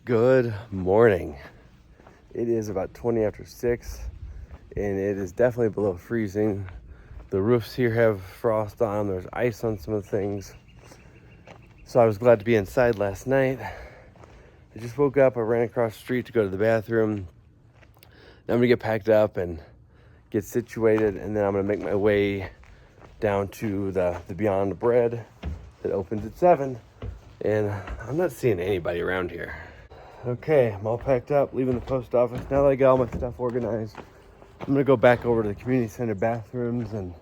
Good morning. It is about 20 after 6 and it is definitely below freezing. The roofs here have frost on them. There's ice on some of the things. So I was glad to be inside last night. I just woke up. I ran across the street to go to the bathroom. Now I'm gonna get packed up and get situated, and then I'm gonna make my way down to the Beyond Bread that opens at 7. And I'm not seeing anybody around here. Okay, I'm all packed up, leaving the post office. Now that I got all my stuff organized, I'm gonna go back over to the community center bathrooms and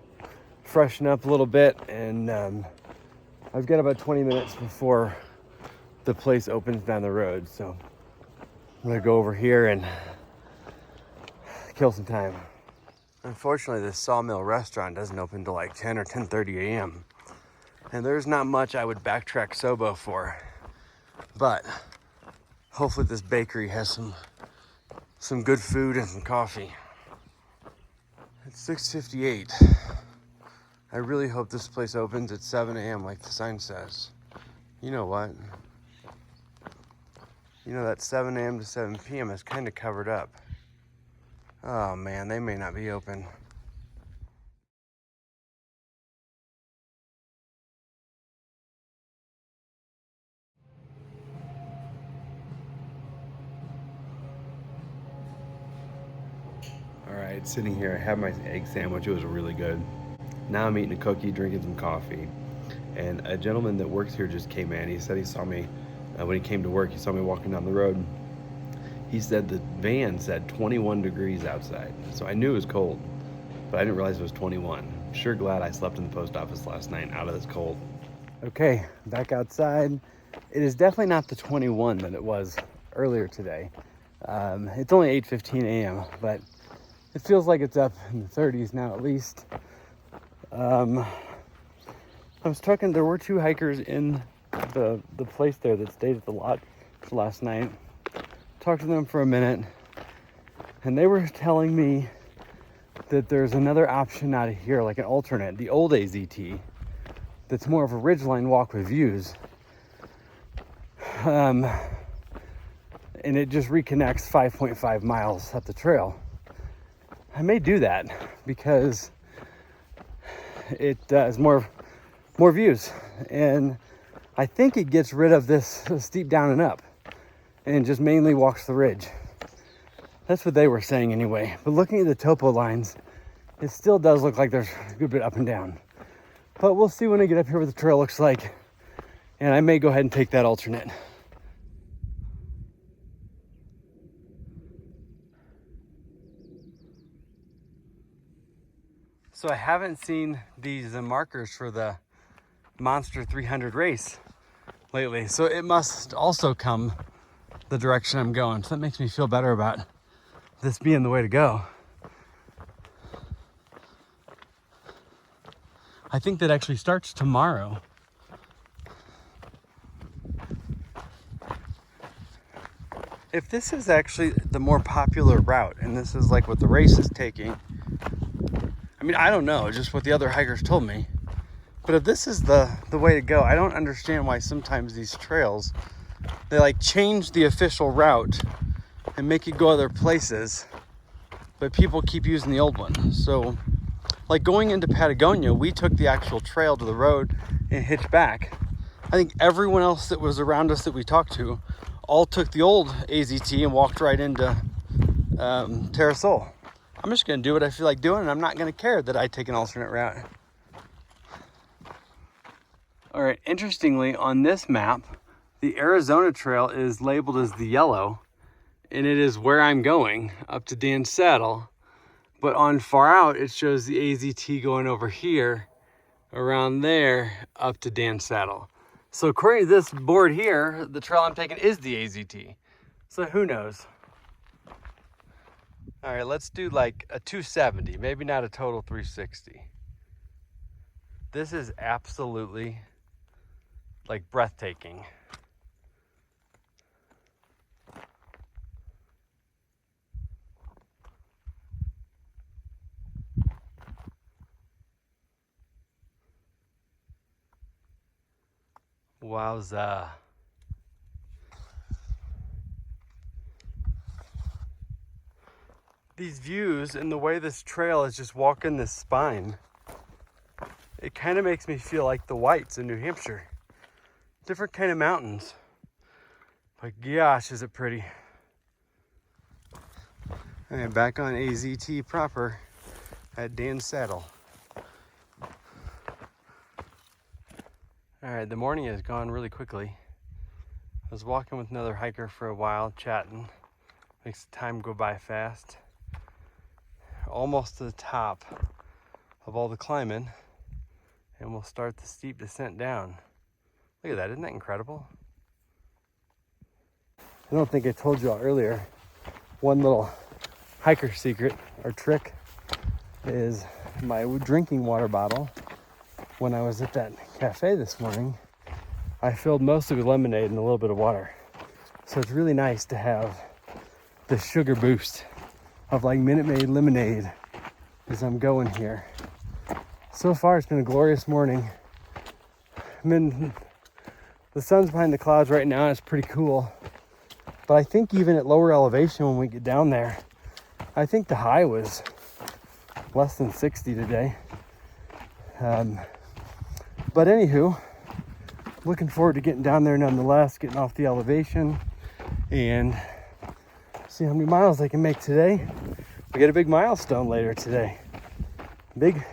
freshen up a little bit. And I've got about 20 minutes before the place opens down the road. So I'm gonna go over here and kill some time. Unfortunately, this Sawmill restaurant doesn't open till like 10 or 10:30 a.m. And there's not much I would backtrack Sobo for. But hopefully this bakery has some good food and some coffee. It's 6:58. I really hope this place opens at 7 a.m. like the sign says. You know what? You know that 7 a.m. to 7 p.m. is kind of covered up. Oh man, they may not be open. All right, sitting here, I had my egg sandwich. It was really good. Now I'm eating a cookie, drinking some coffee. And a gentleman that works here just came in. He said he saw me, when he came to work, he saw me walking down the road. He said the van said 21 degrees outside. So I knew it was cold, but I didn't realize it was 21. I'm sure glad I slept in the post office last night out of this cold. Okay, back outside. It is definitely not the 21 that it was earlier today. It's only 8:15 a.m., but it feels like it's up in the 30s now at least. I was talking, there were 2 hikers in the place there that stayed at the lodge last night. Talked to them for a minute, and they were telling me that there's another option out of here, like an alternate, the old AZT, that's more of a ridgeline walk with views. And it just reconnects 5.5 miles up the trail. I may do that because it has more views, and I think it gets rid of this steep down and up and just mainly walks the ridge. That's what they were saying anyway. But looking at the topo lines, it still does look like there's a good bit up and down. But we'll see when I get up here what the trail looks like, and I may go ahead and take that alternate. So I haven't seen these markers for the Monster 300 race lately, so it must also come the direction I'm going. So that makes me feel better about this being the way to go. I think that actually starts tomorrow. If this is actually the more popular route, and this is like what the race is taking, I mean, I don't know, just what the other hikers told me. But if this is the way to go, I don't understand why sometimes these trails, they like change the official route and make it go other places, but people keep using the old one. So like going into Patagonia, we took the actual trail to the road and hitched back. I think everyone else that was around us that we talked to all took the old AZT and walked right into Terrasol. I'm just gonna do what I feel like doing, and I'm not gonna care that I take an alternate route. All right, interestingly, on this map, the Arizona Trail is labeled as the yellow, and it is where I'm going, up to Dan Saddle. But on far out, it shows the AZT going over here, around there, up to Dan Saddle. So according to this board here, the trail I'm taking is the AZT. So who knows? All right, let's do like a 270, maybe not a total 360. This is absolutely like breathtaking. Wowza. these views and the way this trail is just walking this spine, it kind of makes me feel like the Whites in New Hampshire. Different kind of mountains. But gosh, is it pretty. All right, back on AZT proper at Dan's Saddle. All right, the morning has gone really quickly. I was walking with another hiker for a while, chatting. Makes the time go by fast. Almost to the top of all the climbing, and we'll start the steep descent down. Look at that, isn't that incredible? I don't think I told you all earlier, one little hiker secret or trick is my drinking water bottle. When I was at that cafe this morning, I filled mostly with lemonade and a little bit of water. So it's really nice to have the sugar boost of like Minute Maid lemonade as I'm going here. So far it's been a glorious morning. The sun's behind the clouds right now and it's pretty cool. But I think even at lower elevation when we get down there, I think the high was less than 60 today. But anywho, looking forward to getting down there nonetheless, getting off the elevation and see how many miles I can make today. We got a big milestone later today. Big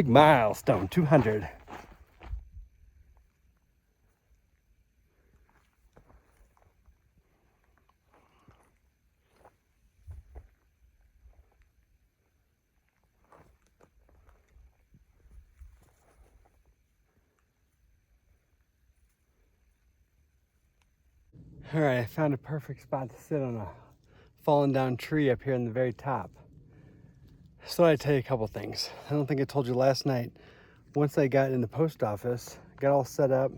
milestone, 200. All right, I found a perfect spot to sit on a fallen down tree up here in the very top. So I tell you a couple things. I don't think I told you last night. Once I got in the post office, got all set up,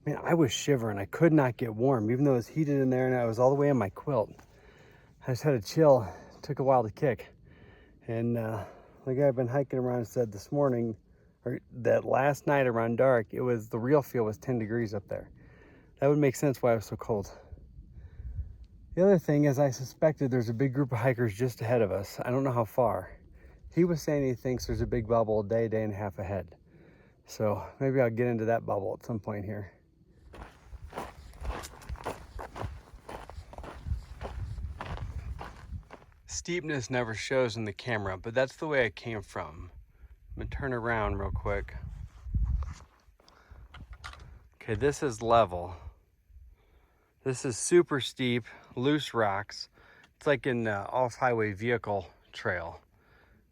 man, I was shivering. I could not get warm, even though it was heated in there and I was all the way in my quilt. I just had to chill. It took a while to kick. And the guy I've been hiking around said this morning, or that last night around dark, the real feel was 10 degrees up there. That would make sense why it was so cold. The other thing is I suspected there's a big group of hikers just ahead of us. I don't know how far. He was saying he thinks there's a big bubble day and a half ahead. So maybe I'll get into that bubble at some point here. Steepness never shows in the camera, but that's the way I came from. I'm gonna turn around real quick. Okay, this is level. This is super steep, loose rocks. It's like an off-highway vehicle trail,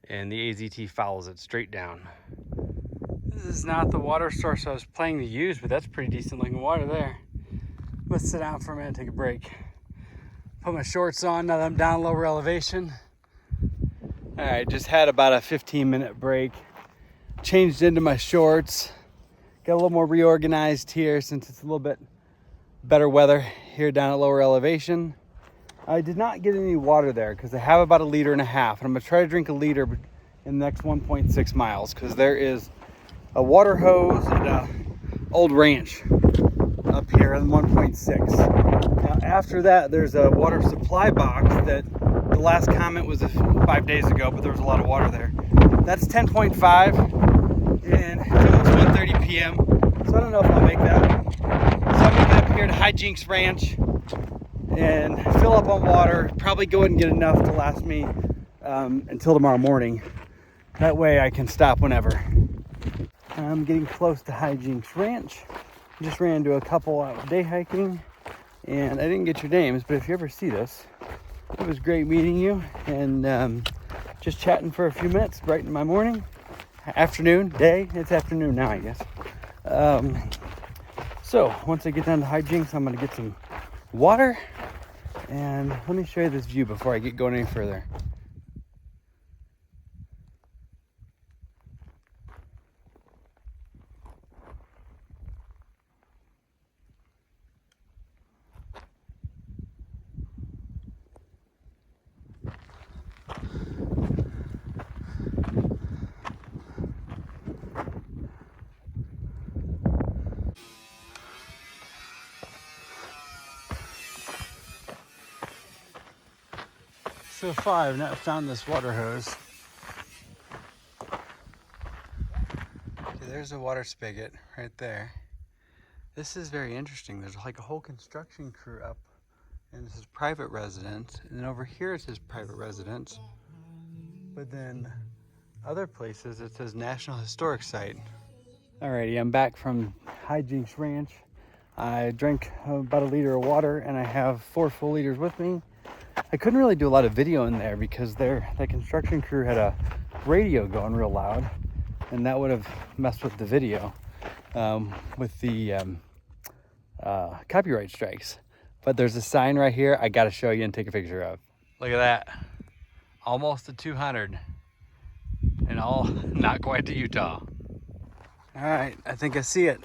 and the AZT follows it straight down. This is not the water source I was planning to use, but that's pretty decent looking water there. Let's sit down for a minute, take a break. Put my shorts on now that I'm down lower elevation. All right, just had about a 15-minute break. Changed into my shorts. Got a little more reorganized here since it's a little bit better weather here down at lower elevation. I did not get any water there because I have about 1.5 liters, and I'm gonna try to drink 1 liter in the next 1.6 miles because there is a water hose at an old ranch up here in 1.6. Now after that, there's a water supply box that the last comment was 5 days ago, but there was a lot of water there. That's 10.5 and it's almost 1:30 p.m. So I don't know if I'll make that. So I'm gonna get up here to High Jinks Ranch and fill up on water, probably go ahead and get enough to last me until tomorrow morning. That way I can stop whenever. I'm getting close to High Jinks Ranch. Just ran into a couple out day hiking and I didn't get your names, but if you ever see this, it was great meeting you and just chatting for a few minutes, bright in my morning, afternoon, day. It's afternoon now, I guess. So once I get down to High Jinks, I'm gonna get some water and let me show you this view before I get going any further. So So far, I've not found this water hose. Okay, there's a water spigot right there. This is very interesting. There's like a whole construction crew up, and this is private residence. And then over here it says private residence. But then other places it says National Historic Site. Alrighty, I'm back from High Jinks Ranch. I drank about 1 liter of water, and I have 4 full liters with me. I couldn't really do a lot of video in there because that construction crew had a radio going real loud, and that would have messed with the video with the copyright strikes. But there's a sign right here I gotta show you and take a picture of. Look at that. Almost to 200. And all not quite to Utah. All right, I think I see it.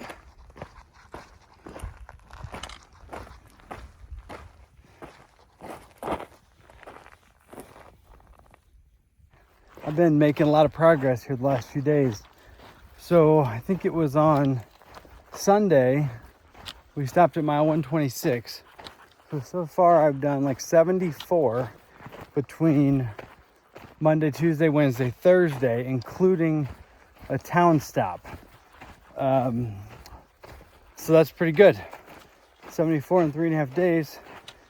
I've been making a lot of progress here the last few days. So I think it was on Sunday, we stopped at mile 126. So far I've done like 74 between Monday, Tuesday, Wednesday, Thursday, including a town stop. So that's pretty good. 74 in 3.5 days,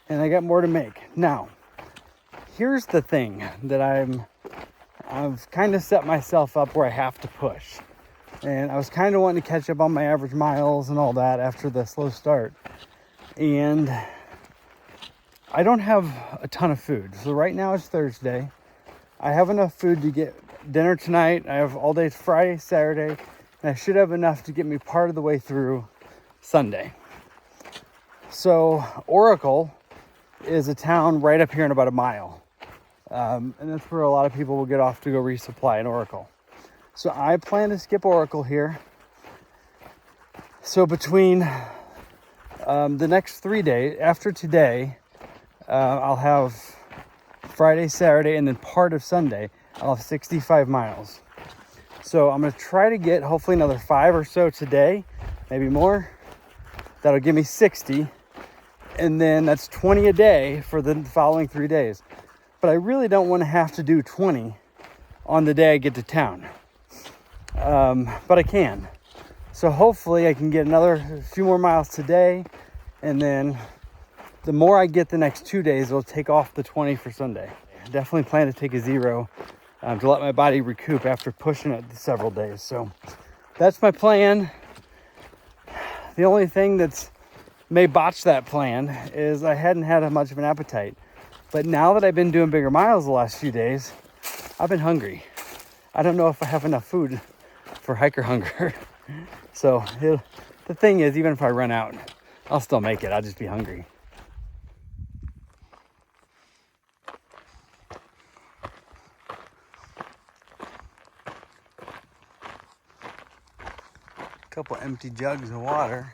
and I got more to make. Now, here's the thing that I've kind of set myself up where I have to push. And I was kind of wanting to catch up on my average miles and all that after the slow start. And I don't have a ton of food. So right now it's Thursday. I have enough food to get dinner tonight. I have all day Friday, Saturday, and I should have enough to get me part of the way through Sunday. So Oracle is a town right up here in about a mile. And that's where a lot of people will get off to go resupply in Oracle. So I plan to skip Oracle here. So between the next 3 days, after today, I'll have Friday, Saturday, and then part of Sunday. I'll have 65 miles. So I'm going to try to get hopefully another 5 or so today, maybe more. That'll give me 60. And then that's 20 a day for the following 3 days. But I really don't want to have to do 20 on the day I get to town. But I can. So hopefully I can get another few more miles today. And then the more I get the next 2 days, it'll take off the 20 for Sunday. I definitely plan to take a 0 to let my body recoup after pushing it several days. So that's my plan. The only thing that's may botch that plan is I hadn't had much of an appetite. But now that I've been doing bigger miles the last few days, I've been hungry. I don't know if I have enough food for hiker hunger. So the thing is, even if I run out, I'll still make it. I'll just be hungry. Couple empty jugs of water.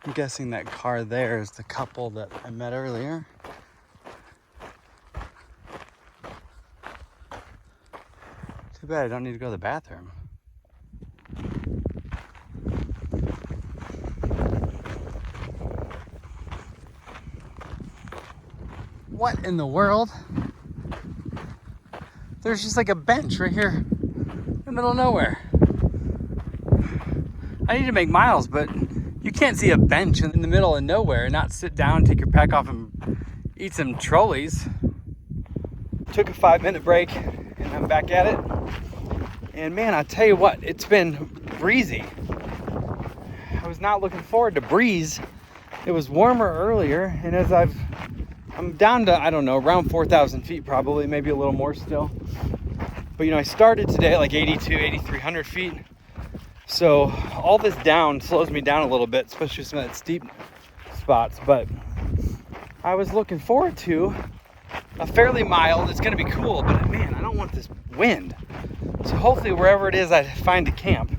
I'm guessing that car there is the couple that I met earlier. Too bad I don't need to go to the bathroom. What in the world? There's just like a bench right here in the middle of nowhere. I need to make miles, but you can't see a bench in the middle of nowhere and not sit down, take your pack off, and eat some trolleys. Took a 5-minute break, and I'm back at it. And man, I'll tell you what, it's been breezy. I was not looking forward to breeze. It was warmer earlier, and as I'm down to, I don't know, around 4,000 feet probably, maybe a little more still. But I started today at like 8,300 feet. So all this down slows me down a little bit, especially some of that steep spots. But I was looking forward to a fairly mild, it's going to be cool, but man, I don't want this wind. So hopefully wherever it is I find a camp,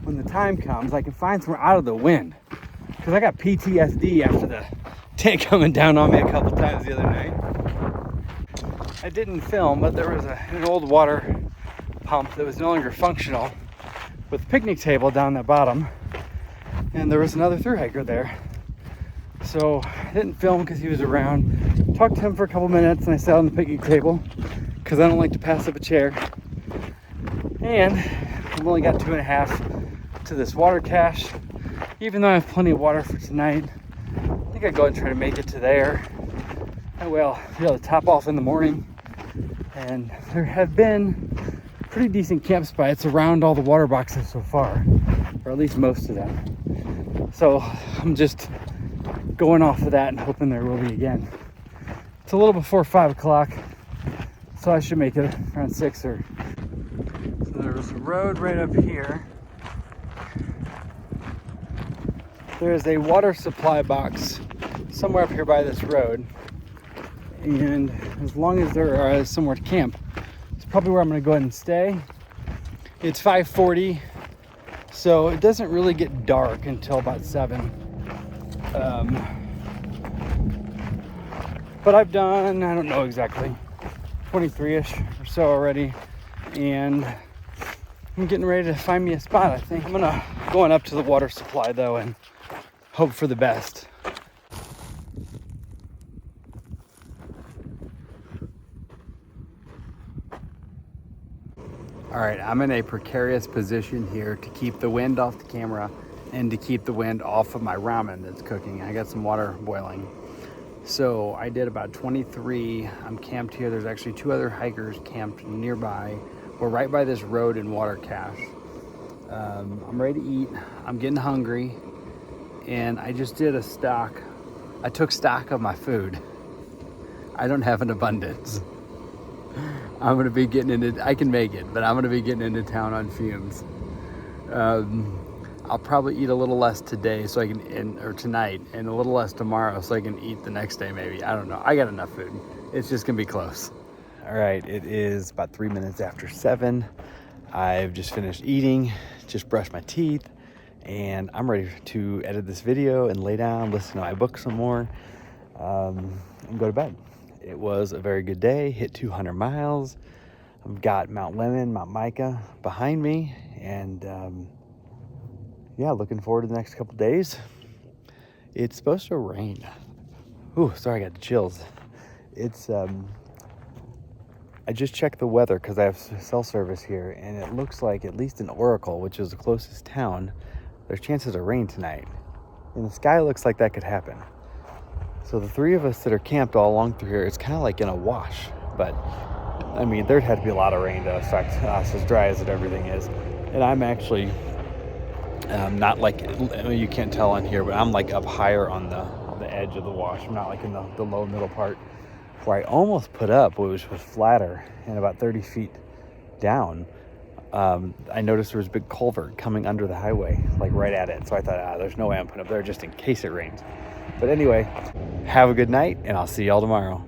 when the time comes, I can find somewhere out of the wind. Because I got PTSD after the tank coming down on me a couple times the other night. I didn't film, but there was an old water pump that was no longer functional, with a picnic table down the bottom, and there was another thru hiker there. So I didn't film because he was around. Talked to him for a couple minutes, and I sat on the picnic table because I don't like to pass up a chair. And I've only got 2.5 to this water cache. Even though I have plenty of water for tonight, I think I'd go and try to make it to there. I will be able to top off in the morning. And there have been pretty decent camp spots around all the water boxes so far, or at least most of them. So I'm just going off of that and hoping there will be again. It's a little before 5 o'clock, so I should make it around 6 or. So there's a road right up here. There's a water supply box somewhere up here by this road. And as long as there is somewhere to camp, it's probably where I'm going to go ahead and stay. It's 5:40, so it doesn't really get dark until about 7. But I've done, I don't know exactly, 23-ish or so already. And I'm getting ready to find me a spot, I think. I'm going up to the water supply, though, and hope for the best. All right, I'm in a precarious position here to keep the wind off the camera and to keep the wind off of my ramen that's cooking. I got some water boiling. So I did about 23. I'm camped here. There's actually 2 other hikers camped nearby. We're right by this road and water cache. I'm ready to eat. I'm getting hungry. And I just did a stock. I took stock of my food. I don't have an abundance. I'm gonna be getting into, I can make it, but I'm gonna be getting into town on fumes. I'll probably eat a little less today so I can, or tonight, and a little less tomorrow so I can eat the next day maybe. I don't know, I got enough food. It's just gonna be close. All right, it is about 3 minutes after 7. I've just finished eating, just brushed my teeth, and I'm ready to edit this video and lay down, listen to my book some more, and go to bed. It was a very good day, hit 200 miles. I've got Mount Lemmon, Mount Micah behind me, and yeah, looking forward to the next couple days. It's supposed to rain. Ooh, sorry, I got the chills. It's, I just checked the weather because I have cell service here, and it looks like, at least in Oracle, which is the closest town, there's chances of rain tonight. And the sky looks like that could happen. So the 3 of us that are camped all along through here, it's kind of like in a wash. But, I mean, there'd had to be a lot of rain to affect us as dry as everything is. And I'm actually not like, you can't tell on here, but I'm like up higher on the edge of the wash. I'm not like in the low middle part where I almost put up, which was flatter and about 30 feet down. I noticed there was a big culvert coming under the highway, like right at it. So I thought, there's no way I'm putting up there just in case it rains. But anyway, have a good night, and I'll see y'all tomorrow.